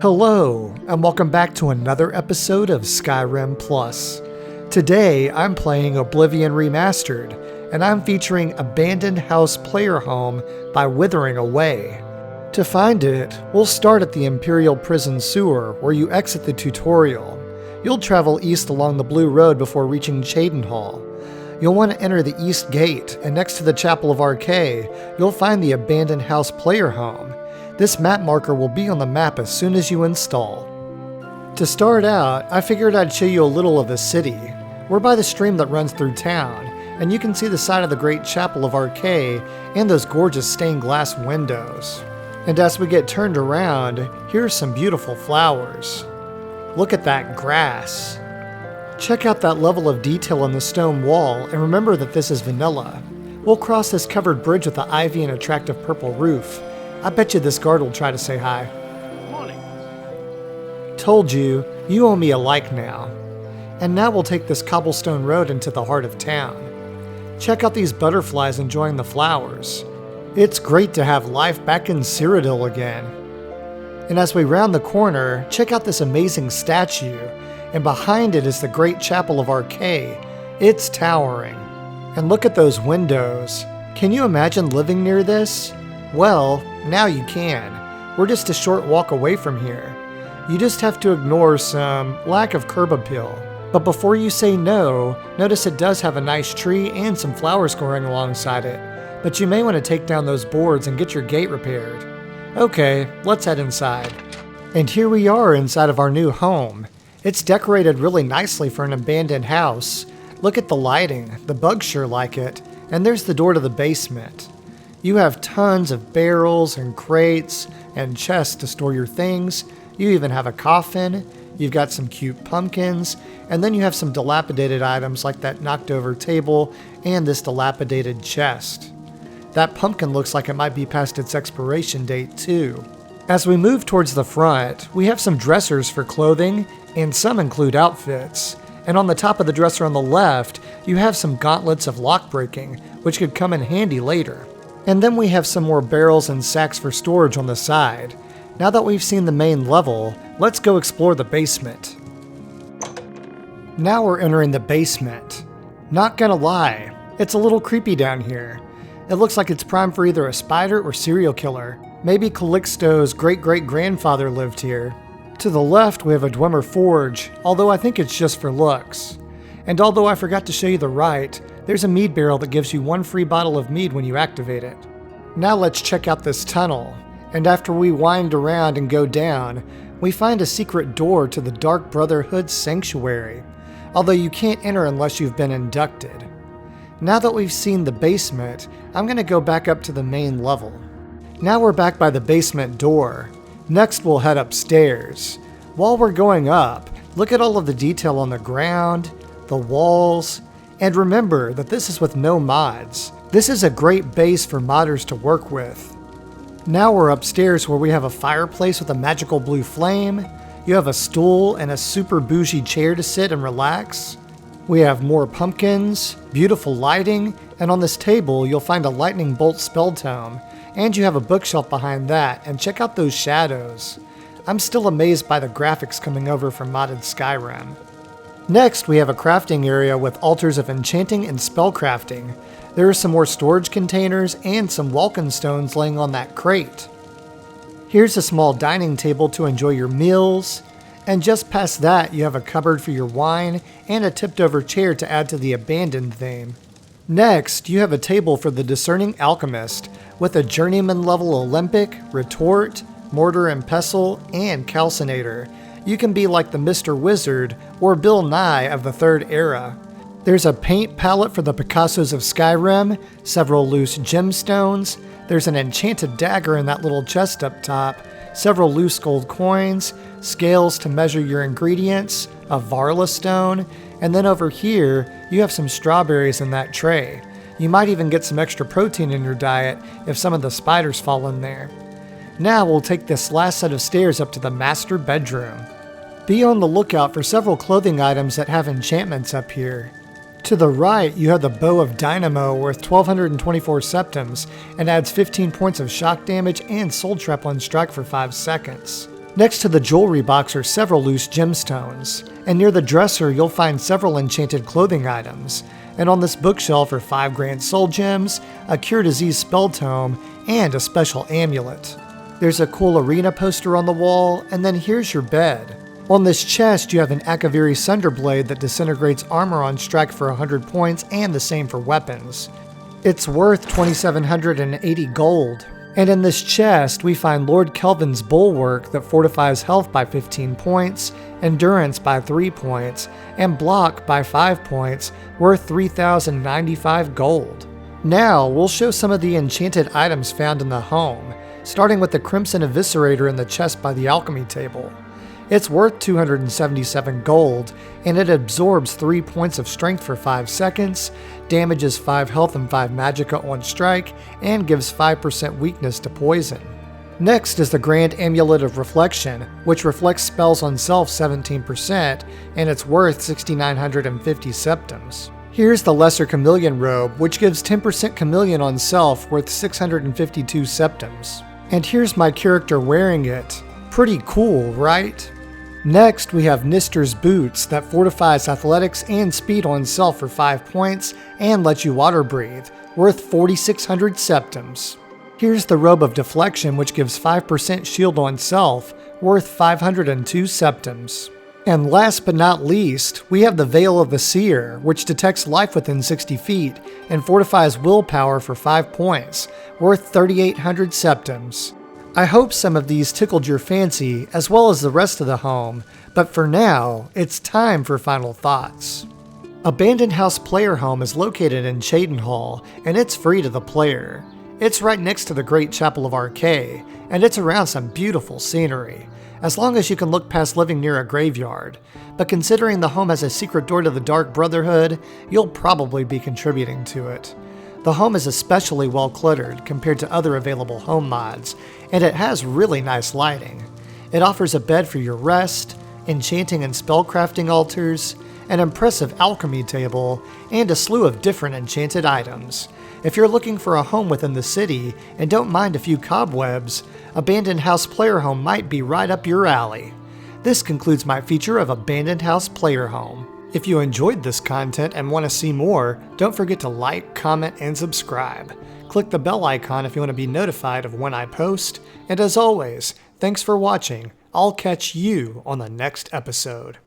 Hello, and welcome back to another episode of SkyrimPlus. Today, I'm playing Oblivion Remastered, and I'm featuring Abandoned House Player Home by WitherAwayyy. To find it, we'll start at the Imperial Prison Sewer, where you exit the tutorial. You'll travel east along the Blue Road before reaching Cheydinhal. You'll want to enter the East Gate, and next to the Chapel of Arkay, you'll find the Abandoned House Player Home. This map marker will be on the map as soon as you install. To start out, I figured I'd show you a little of the city. We're by the stream that runs through town, and you can see the side of the Great Chapel of Arkay and those gorgeous stained glass windows. And as we get turned around, here's some beautiful flowers. Look at that grass. Check out that level of detail on the stone wall, and remember that this is vanilla. We'll cross this covered bridge with the ivy and attractive purple roof. I bet you this guard will try to say hi. Morning. Told you, you owe me a like now. And now we'll take this cobblestone road into the heart of town. Check out these butterflies enjoying the flowers. It's great to have life back in Cyrodiil again. And as we round the corner, check out this amazing statue. And behind it is the Great Chapel of Arkay. It's towering. And look at those windows. Can you imagine living near this? Well, now you can. We're just a short walk away from here. You just have to ignore some lack of curb appeal. But before you say no, notice it does have a nice tree and some flowers growing alongside it. But you may want to take down those boards and get your gate repaired. Okay, let's head inside. And here we are inside of our new home. It's decorated really nicely for an abandoned house. Look at the lighting, the bugs sure like it. And there's the door to the basement. You have tons of barrels and crates and chests to store your things. You even have a coffin. You've got some cute pumpkins. And then you have some dilapidated items like that knocked over table and this dilapidated chest. That pumpkin looks like it might be past its expiration date too. As we move towards the front, we have some dressers for clothing, and some include outfits. And on the top of the dresser on the left, you have some gauntlets of lockbreaking, which could come in handy later. And then we have some more barrels and sacks for storage on the side. Now that we've seen the main level, let's go explore the basement. Now we're entering the basement. Not gonna lie, it's a little creepy down here. It looks like it's primed for either a spider or serial killer. Maybe Calixto's great-great-grandfather lived here. To the left, we have a Dwemer Forge, although I think it's just for looks. And although I forgot to show you the right, there's a mead barrel that gives you one free bottle of mead when you activate it. Now let's check out this tunnel. And after we wind around and go down, we find a secret door to the Dark Brotherhood Sanctuary, although you can't enter unless you've been inducted. Now that we've seen the basement, I'm going to go back up to the main level. Now we're back by the basement door. Next we'll head upstairs. While we're going up, look at all of the detail on the ground, the walls, and remember that this is with no mods. This is a great base for modders to work with. Now we're upstairs where we have a fireplace with a magical blue flame. You have a stool and a super bougie chair to sit and relax. We have more pumpkins, beautiful lighting, and on this table you'll find a lightning bolt spell tome. And you have a bookshelf behind that, and check out those shadows. I'm still amazed by the graphics coming over from modded Skyrim. Next, we have a crafting area with altars of enchanting and spellcrafting. There are some more storage containers and some Vulcan stones laying on that crate. Here's a small dining table to enjoy your meals. And just past that, you have a cupboard for your wine and a tipped over chair to add to the abandoned theme. Next, you have a table for the discerning alchemist with a journeyman level Olympic, retort, mortar and pestle, and calcinator. You can be like the Mr. Wizard or Bill Nye of the Third Era. There's a paint palette for the Picassos of Skyrim, several loose gemstones, there's an enchanted dagger in that little chest up top, several loose gold coins, scales to measure your ingredients, a Varla stone, and then over here, you have some strawberries in that tray. You might even get some extra protein in your diet if some of the spiders fall in there. Now we'll take this last set of stairs up to the master bedroom. Be on the lookout for several clothing items that have enchantments up here. To the right, you have the Bow of Dynamo worth 1224 septims and adds 15 points of shock damage and soul trap on strike for 5 seconds. Next to the jewelry box are several loose gemstones, and near the dresser you'll find several enchanted clothing items, and on this bookshelf are 5 grand soul gems, a cure disease spell tome, and a special amulet. There's a cool arena poster on the wall, and then here's your bed. On this chest you have an Akaviri Sunderblade that disintegrates armor on strike for 100 points and the same for weapons. It's worth 2,780 gold. And in this chest, we find Lord Kelvin's Bulwark that fortifies health by 15 points, endurance by 3 points, and block by 5 points, worth 3,095 gold. Now, we'll show some of the enchanted items found in the home, starting with the Crimson Eviscerator in the chest by the alchemy table. It's worth 277 gold, and it absorbs 3 points of strength for 5 seconds, damages 5 health and 5 magicka on strike, and gives 5% weakness to poison. Next is the Grand Amulet of Reflection, which reflects spells on self 17%, and it's worth 6,950 septims. Here's the Lesser Chameleon Robe, which gives 10% chameleon on self, worth 652 septims. And here's my character wearing it. Pretty cool, right? Next, we have Nister's Boots that fortifies athletics and speed on self for 5 points and lets you water breathe, worth 4,600 septims. Here's the Robe of Deflection, which gives 5% shield on self, worth 502 septims. And last but not least, we have the Veil of the Seer, which detects life within 60 feet and fortifies willpower for 5 points, worth 3,800 septims. I hope some of these tickled your fancy, as well as the rest of the home, but for now, it's time for final thoughts. Abandoned House Player Home is located in Cheydinhal, and it's free to the player. It's right next to the Great Chapel of Arkay, and it's around some beautiful scenery, as long as you can look past living near a graveyard. But considering the home has a secret door to the Dark Brotherhood, you'll probably be contributing to it. The home is especially well cluttered compared to other available home mods, and it has really nice lighting. It offers a bed for your rest, enchanting and spellcrafting altars, an impressive alchemy table, and a slew of different enchanted items. If you're looking for a home within the city and don't mind a few cobwebs, Abandoned House Player Home might be right up your alley. This concludes my feature of Abandoned House Player Home. If you enjoyed this content and want to see more, don't forget to like, comment, and subscribe. Click the bell icon if you want to be notified of when I post. And as always, thanks for watching. I'll catch you on the next episode.